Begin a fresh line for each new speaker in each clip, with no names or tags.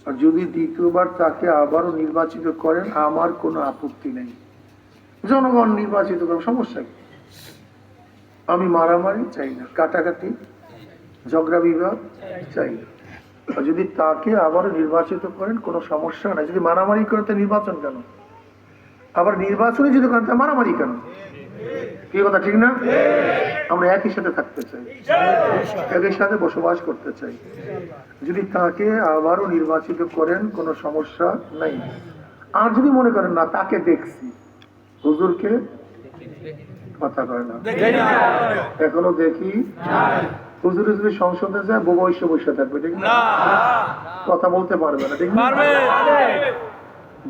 আর যদি দ্বিতীয়বার তাকে আবারও নির্বাচিত করেন আমার কোনো আপত্তি নেই। জনগণ নির্বাচিত করেন, সমস্যা কি? আমি মারামারি চাই না, কাটাকাটি ঝগড়া বিবাদ চাই না। আর যদি তাকে আবারও নির্বাচিত করেন কোনো সমস্যা নাই। যদি মারামারি করেন তা নির্বাচন কেন? আবার নির্বাচনে যদি করেন তা মারামারি কেন? কি কথা ঠিক না? আমরা একই সাথে থাকতে চাই, একই সাথে বসবাস করতে চাই। যদি তাকে আবারও নির্বাচিত করেন কোনো সমস্যা নাই। আর যদি মনে করেন না তাকে দেখছি, হুজুরকে কথা কয় না, এখনো দেখি, হুজুর যদি সংসদে যায় বসে বসে থাকবে, ঠিক না? কথা বলতে পারবে না, ঠিক না?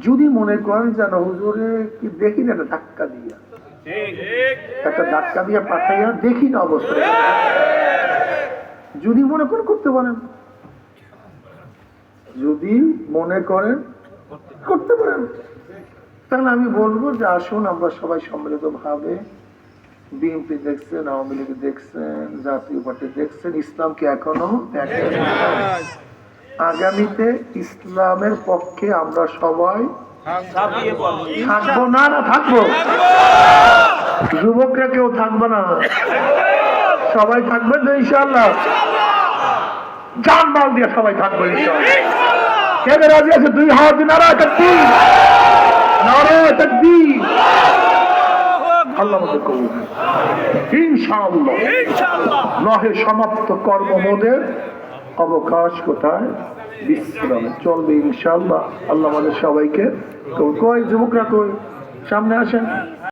যদি মনে করেন যেন হুজুরে কি দেখি না, একটা ধাক্কা দিয়ে পাঠাইয়া দেখি না অবস্থা, যদি মনে করেন করতে পারেন, যদি মনে করেন করতে পারেন, তাহলে আমি বলবো যে আসুন আমরা সবাই সম্মিলিত ভাবে, বিএনপি দেখছেন, আওয়ামী লীগ দেখছেন, জাতীয় পার্টি দেখছেন, ইসলামকে এখনো দেখেন, আগামীতে ইসলামের পক্ষে আমরা সবাই থাকবো না, না থাকবো? যুবকরা কেউ থাকবে না? সবাই থাকবেন তো ইনশাআল্লাহ? জান মাল দিয়ে সবাই থাকবো ইনশাআল্লাহ। কে রাজি আছে? দুই হাত নারায়ে তাকবীর, নারায়ে তাকবীর। আল্লাহ আমাদের কবুল করুন ইনশাআল্লাহ। নহে সমাপ্ত কর্মমোদের অবকাশ কোথায়? বিশ্রামে চলবে ইনশাআল্লাহ। আল্লাহ আমাদের সবাইকে। কই যুবকরা, কই সামনে আসেন।